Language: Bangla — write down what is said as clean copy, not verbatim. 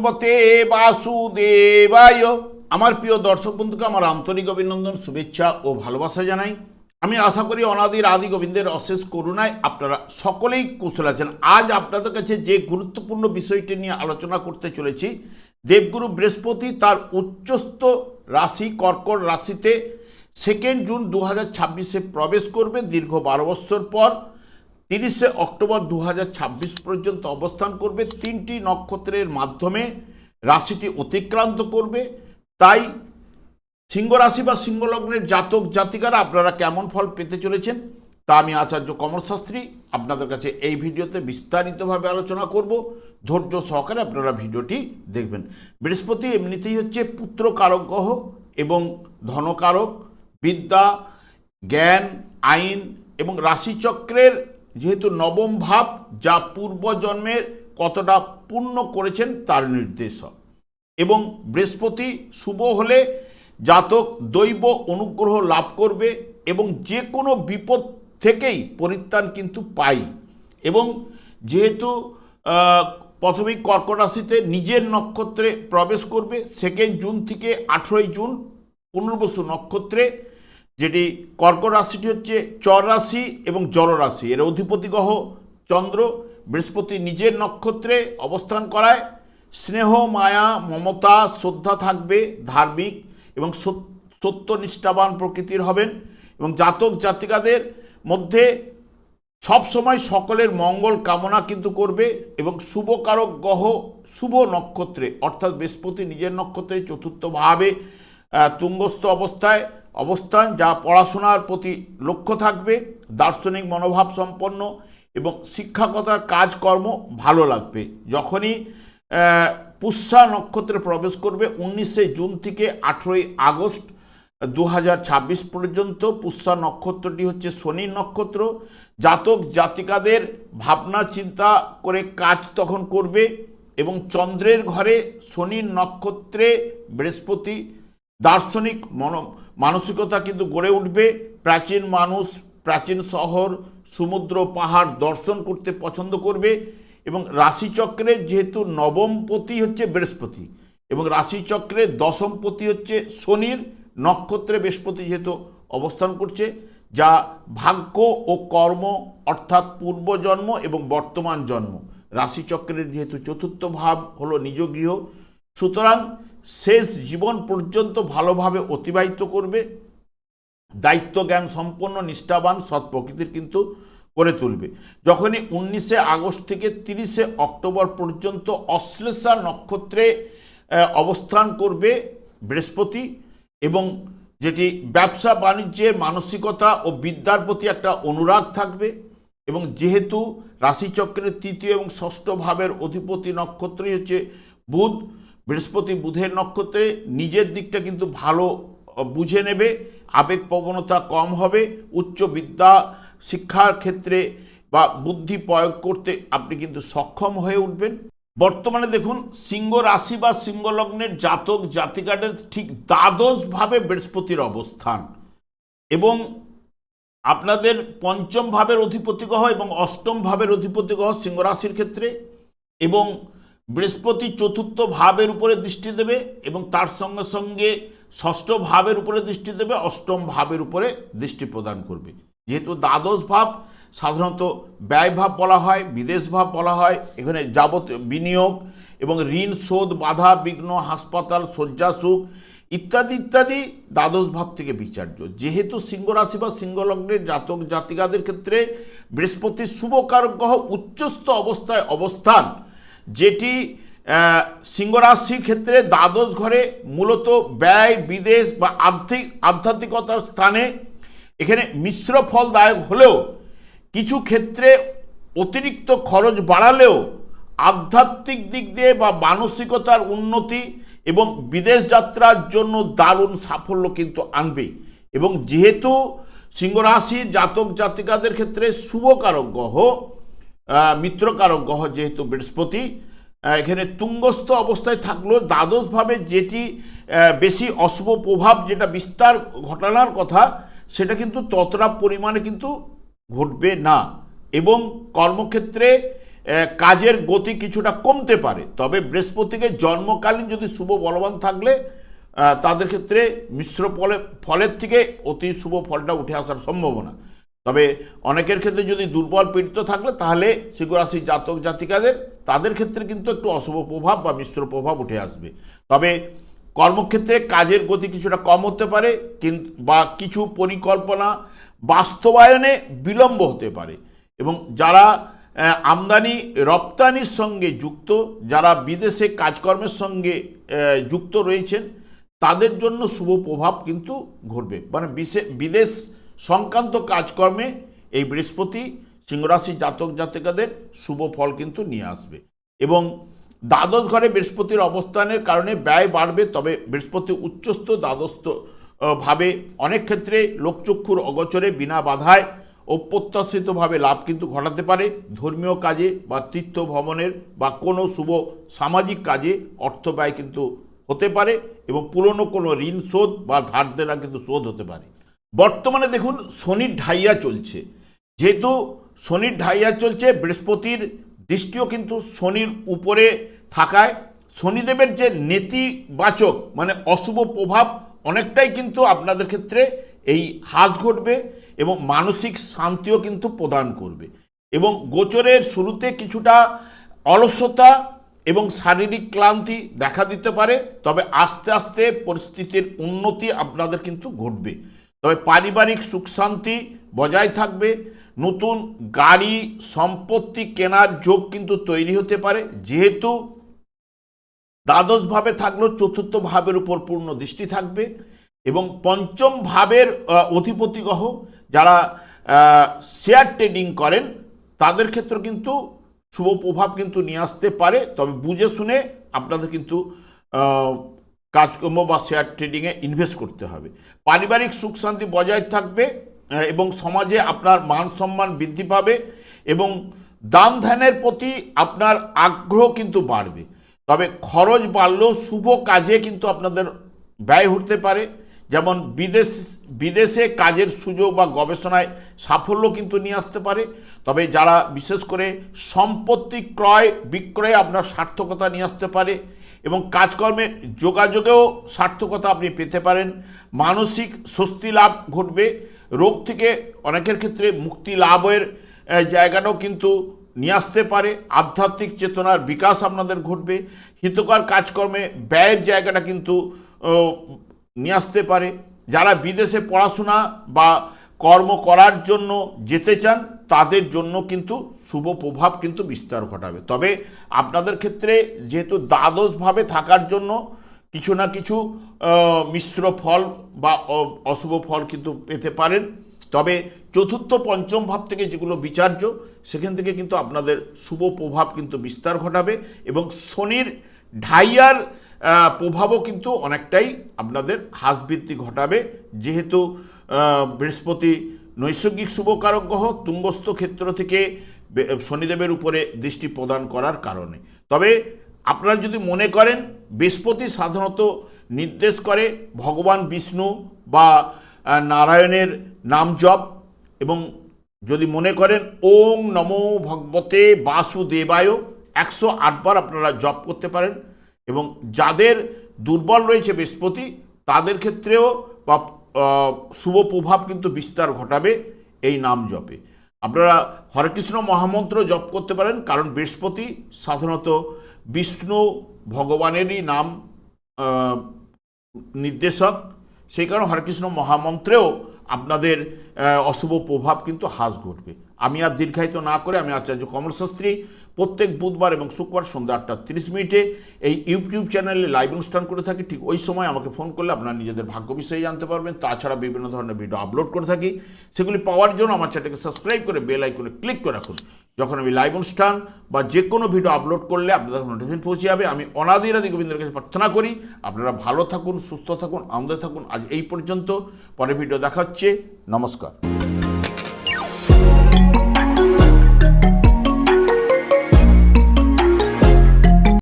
ভগবতে বাসুদেবায়। আমার প্রিয় দর্শক বন্ধুকে আমার আন্তরিক অভিনন্দন, শুভেচ্ছা ও ভালোবাসা জানাই। আমি আশা করি অনাদির আদি গোবিন্দের অশেষ করুণায় আপনারা সকলেই কুশল আছেন। আজ আপনাদের কাছে যে গুরুত্বপূর্ণ বিষয়টি নিয়ে আলোচনা করতে চলেছি, দেবগুরু বৃহস্পতি তার উচ্চস্থ রাশি কর্কট রাশিতে 2 জুন 2026 প্রবেশ করবে। দীর্ঘ 12 বৎসর পর 30 অক্টোবর 2026 পর্যন্ত অবস্থান করবে। 3টি নক্ষত্রের মাধ্যমে রাশিটি অতিক্রান্ত করবে। তাই সিংহ রাশি বা সিংহ লগ্নের জাতক জাতিকারা আপনারা কেমন ফল পেতে চলেছেন তা আমি আচার্য কমল শাস্ত্রী আপনাদের কাছে এই ভিডিওতে বিস্তারিতভাবে আলোচনা করব। ধৈর্য সহকারে আপনারা ভিডিওটি দেখবেন। বৃহস্পতি এমনিতেই হচ্ছে পুত্র কারক গ্রহ এবং ধনকারক, বিদ্যা, জ্ঞান, আইন এবং রাশিচক্রের যেহেতু নবম ভাব, যা পূর্বজন্মের কতটা পূর্ণ করেছেন তার নির্দেশক। এবং বৃহস্পতি শুভ হলে জাতক দৈব অনুগ্রহ লাভ করবে এবং যে কোনো বিপদ থেকেই পরিত্রাণ কিন্তু পাই। এবং যেহেতু প্রথমেই কর্কট রাশিতে নিজের নক্ষত্রে প্রবেশ করবে 2 জুন থেকে 18 জুন পুনর্বসু নক্ষত্রে, যেটি কর্কট রাশিটি হচ্ছে চর রাশি এবং জল রাশি। এর অধিপতি গ্রহ চন্দ্র বৃহস্পতি নিজের নক্ষত্রে অবস্থান করায় স্নেহ, মায়া, মমতা, শ্রদ্ধা থাকবে, ধার্মিক এবং সত্যনিষ্ঠাবান প্রকৃতির হবেন এবং জাতক জাতিকাদের মধ্যে সবসময় সকলের মঙ্গল কামনা কিন্তু করবে। এবং শুভকারক গ্রহ শুভ নক্ষত্রে অর্থাৎ বৃহস্পতি নিজের নক্ষত্রে চতুর্থভাবে তুঙ্গস্থ অবস্থান, যা পড়াশোনার প্রতি লক্ষ্য থাকবে, দার্শনিক মনোভাব সম্পন্ন এবং শিক্ষকতার কাজকর্ম ভালো লাগবে। যখনই পুষ্যা নক্ষত্রে প্রবেশ করবে 19 জুন থেকে 18 আগস্ট 2026 পর্যন্ত, পুষ্যা নক্ষত্রটি হচ্ছে শনির নক্ষত্র। জাতক জাতিকাদের ভাবনা চিন্তা করে কাজ তখন করবে এবং চন্দ্রের ঘরে শনির নক্ষত্রে বৃহস্পতি দার্শনিক মানসিকতা কিন্তু গড়ে উঠবে। প্রাচীন মানুষ প্রাচীন শহর, সমুদ্র, পাহাড় দর্শন করতে পছন্দ করবে। এবং রাশিচক্রের যেহেতু নবমপতি হচ্ছে বৃহস্পতি এবং রাশিচক্রের দশমপতি হচ্ছে শনির নক্ষত্রে বৃহস্পতি যেহেতু অবস্থান করছে, যা ভাগ্য ও কর্ম অর্থাৎ পূর্বজন্ম এবং বর্তমান জন্ম। রাশিচক্রের যেহেতু চতুর্থ ভাব হলো নিজ গৃহ, সুতরাং শেষ জীবন পর্যন্ত ভালোভাবে অতিবাহিত করবে। দায়িত্ব জ্ঞান সম্পন্ন, নিষ্ঠাবান, সৎ প্রকৃতির কিন্তু করে তুলবে। যখনই 19 আগস্ট থেকে 30 অক্টোবর পর্যন্ত অশ্লেষা নক্ষত্রে অবস্থান করবে বৃহস্পতি এবং যেটি ব্যবসা বাণিজ্যের মানসিকতা ও বিদ্যার প্রতি একটা অনুরাগ থাকবে। এবং যেহেতু রাশিচক্রের 3য় এবং 6ষ্ঠ ভাবের অধিপতি নক্ষত্রই হচ্ছে বুধ, বৃহস্পতি বুধের নক্ষত্রে নিজের দিকটা কিন্তু ভালো বুঝে নেবে, আবেগ প্রবণতা কম হবে, উচ্চ বিদ্যা শিক্ষার ক্ষেত্রে বা বুদ্ধি প্রয়োগ করতে আপনি কিন্তু সক্ষম হয়ে উঠবেন। বর্তমানে দেখুন সিংহ রাশি বা সিংহ লগ্নের জাতক জাতিকাদের ঠিক দ্বাদশভাবে বৃহস্পতির অবস্থান এবং আপনাদের 5ম ভাবের অধিপতি গ্রহ এবং 8ম ভাবের অধিপতি গ্রহ সিংহ রাশির ক্ষেত্রে, এবং বৃহস্পতি 4র্থ ভাবের উপরে দৃষ্টি দেবে এবং তার সঙ্গে সঙ্গে 6ষ্ঠ ভাবের উপরে দৃষ্টি দেবে, 8ম ভাবের উপরে দৃষ্টি প্রদান করবে। যেহেতু দ্বাদশ ভাব সাধারণত ব্যয় ভাব বলা হয়, বিদেশ ভাব বলা হয়, এখানে যাবতীয় বিনিয়োগ এবং ঋণ শোধ, বাধা বিঘ্ন, হাসপাতাল, শয্যা সুখ ইত্যাদি ইত্যাদি দ্বাদশ ভাব থেকে বিচার্য। যেহেতু সিংহ রাশি বা সিংহ লগ্নের জাতক জাতিকাদের ক্ষেত্রে বৃহস্পতির শুভকারক গ্রহ উচ্চস্থ অবস্থায় অবস্থান, যেটি সিংহ রাশির ক্ষেত্রে দ্বাদশ ঘরে মূলত ব্যয়, বিদেশ বা আধ্যাত্মিকতার স্থানে এখানে মিশ্র ফলদায়ক হলেও কিছু ক্ষেত্রে অতিরিক্ত খরচ বাড়ালেও আধ্যাত্মিক দিক দিয়ে বা মানসিকতার উন্নতি এবং বিদেশ যাত্রার জন্য দারুণ সাফল্য কিন্তু আনবে। এবং যেহেতু সিংহ রাশির জাতক জাতিকাদের ক্ষেত্রে শুভকারক গ্রহ মিত্রকারক গ্রহ যেহেতু বৃহস্পতি এখানে তুঙ্গস্থ অবস্থায় থাকলেও দ্বাদশভাবে যেটি বেশি অশুভ প্রভাব যেটা বিস্তার ঘটানোর কথা সেটা কিন্তু ততটা পরিমাণে কিন্তু ঘটবে না। এবং কর্মক্ষেত্রে কাজের গতি কিছুটা কমতে পারে। তবে বৃহস্পতিকে জন্মকালীন যদি শুভ বলবান থাকলে তাদের ক্ষেত্রে মিশ্র ফলের থেকে অতি শুভ ফলটা উঠে আসার সম্ভাবনা। তবে অনেকের ক্ষেত্রে যদি দুর্বল পীড়িত থাকলে তাহলে সিংহ রাশির জাতক জাতিকাদের তাদের ক্ষেত্রে কিন্তু একটু অশুভ প্রভাব বা মিশ্র প্রভাব উঠে আসবে। তবে কর্মক্ষেত্রে কাজের গতি কিছুটা কম হতে পারে, কিন্তু বা কিছু পরিকল্পনা বাস্তবায়নে বিলম্ব হতে পারে। এবং যারা আমদানি রপ্তানির সঙ্গে যুক্ত, যারা বিদেশে কাজকর্মের সঙ্গে যুক্ত রয়েছেন তাদের জন্য শুভ প্রভাব কিন্তু ঘটবে। মানে বিদেশ সংক্রান্ত কাজকর্মে এই বৃহস্পতি সিংহরাশি জাতক জাতিকাদের শুভ ফল কিন্তু নিয়ে আসবে। এবং দ্বাদশ ঘরে বৃহস্পতির অবস্থানের কারণে ব্যয় বাড়বে। তবে বৃহস্পতি উচ্চস্থ দ্বাদস্থ ভাবে অনেক ক্ষেত্রে লোকচক্ষুর অগোচরে বিনা বাধায় অপ্রত্যাশিতভাবে লাভ কিন্তু ঘটাতে পারে। ধর্মীয় কাজে বা তীর্থ ভ্রমণের বা কোনো শুভ সামাজিক কাজে অর্থ ব্যয় কিন্তু হতে পারে এবং পুরনো কোনো ঋণ শোধ বা ধার দেনা কিন্তু শোধ হতে পারে। বর্তমানে দেখুন শনির ঢাইয়া চলছে। যেহেতু শনির ঢাইয়া চলছে, বৃহস্পতির দৃষ্টিও কিন্তু শনির উপরে থাকায় শনিদেবের যে নেতিবাচক মানে অশুভ প্রভাব অনেকটাই কিন্তু আপনাদের ক্ষেত্রে এই হ্রাস ঘটবে এবং মানসিক শান্তিও কিন্তু প্রদান করবে। এবং গোচরের শুরুতে কিছুটা অলসতা এবং শারীরিক ক্লান্তি দেখা দিতে পারে। তবে আস্তে আস্তে পরিস্থিতির উন্নতি আপনাদের কিন্তু ঘটবে। তবে পারিবারিক সুখ শান্তি বজায় থাকবে। নতুন গাড়ি সম্পত্তি কেনার যোগ কিন্তু তৈরি হতে পারে। যেহেতু দ্বাদশ ভাবে থাকলেও চতুর্থ ভাবের উপর পূর্ণ দৃষ্টি থাকবে এবং পঞ্চম ভাবের অধিপতি গ্রহ যারা শেয়ার ট্রেডিং করেন তাদের ক্ষেত্রে কিন্তু শুভ প্রভাব কিন্তু নিয়ে আসতে পারে। তবে বুঝে শুনে আপনাদের কিন্তু কাজকর্ম বা শেয়ার ট্রেডিংয়ে ইনভেস্ট করতে হবে। পারিবারিক সুখ শান্তি বজায় থাকবে এবং সমাজে আপনার মান সম্মান বৃদ্ধি পাবে এবং দান ধ্যানের প্রতি আপনার আগ্রহ কিন্তু বাড়বে। তবে খরচ বাড়লেও শুভ কাজে কিন্তু আপনাদের ব্যয় হতে পারে। যেমন বিদেশে কাজের সুযোগ বা গবেষণায় সাফল্য কিন্তু নিয়ে আসতে পারে। তবে যারা বিশেষ করে সম্পত্তি ক্রয় বিক্রয়ে আপনার সার্থকতা নিয়ে আসতে পারে এবং কাজকর্মে যোগাযোগেও সার্থকতা আপনি পেতে পারেন। মানসিক স্বস্তি লাভ ঘটবে। রোগ থেকে অনেকের ক্ষেত্রে মুক্তি লাভের জায়গাটাও কিন্তু নিয়ে আসতে পারে। আধ্যাত্মিক চেতনার বিকাশ আপনাদের ঘটবে। হিতকর কাজকর্মে ব্যয়ের জায়গাটা কিন্তু নিয়ে আসতে পারে। যারা বিদেশে পড়াশোনা বা কর্ম করার জন্য যেতে চান তাদের জন্য কিন্তু শুভ প্রভাব কিন্তু বিস্তার ঘটাবে। তবে আপনাদের ক্ষেত্রে যেহেতু দ্বাদশভাবে থাকার জন্য কিছু না কিছু মিশ্র ফল বা অশুভ ফল কিন্তু পেতে পারেন। তবে চতুর্থ পঞ্চম ভাব থেকে যেগুলো বিচার্য সেখান থেকে কিন্তু আপনাদের শুভ প্রভাব কিন্তু বিস্তার ঘটাবে এবং শনির ঢাইয়ার প্রভাবও কিন্তু অনেকটাই আপনাদের হ্রাস বৃদ্ধি ঘটাবে। যেহেতু বৃহস্পতি নৈসর্গিক শুভকারক গ্রহ তুঙ্গস্থ ক্ষেত্র থেকে শনিদেবের উপরে দৃষ্টি প্রদান করার কারণে। তবে আপনারা যদি মনে করেন বৃহস্পতি সাধারণত নির্দেশ করে ভগবান বিষ্ণু বা নারায়ণের নাম জপ, এবং যদি মনে করেন ওং নমো ভগবতে বাসুদেবায় 108 বার আপনারা জপ করতে পারেন। এবং যাদের দুর্বল রয়েছে বৃহস্পতি তাদের ক্ষেত্রেও বা শুভ প্রভাব কিন্তু বিস্তার ঘটাবে এই নাম জপে। আপনারা হরে কৃষ্ণ মহামন্ত্র জপ করতে পারেন, কারণ বৃহস্পতি সাধারণত বিষ্ণু ভগবানেরই নাম নির্দেশক। সেই কারণে হরে কৃষ্ণ মহামন্ত্রেও আপনাদের অশুভ প্রভাব কিন্তু হ্রাস ঘটবে। আমি আর দীর্ঘায়িত না করে আমি আচার্য কমল শাস্ত্রী প্রত্যেক বুধবার এবং শুক্রবার সন্ধ্যা 8:30 এই ইউটিউব চ্যানেলে লাইভ অনুষ্ঠান করে থাকি। ঠিক ওই সময় আমাকে ফোন করলে আপনারা নিজেদের ভাগ্য বিষয়ে জানতে পারবেন। তাছাড়া বিভিন্ন ধরনের ভিডিও আপলোড করে থাকি, সেগুলি পাওয়ার জন্য আমার চ্যানেলকে সাবস্ক্রাইব করে বেল আইকনে ক্লিক করে রাখুন। যখন আমি লাইভ অনুষ্ঠান বা যে কোনো ভিডিও আপলোড করলে আপনাদের নোটিফিকেশন পৌঁছে যাবে। আমি অনাদি গোবিন্দের কাছে প্রার্থনা করি আপনারা ভালো থাকুন, সুস্থ থাকুন, আনন্দে থাকুন। আজ এই পর্যন্ত, পরে ভিডিও দেখা হচ্ছে। নমস্কার।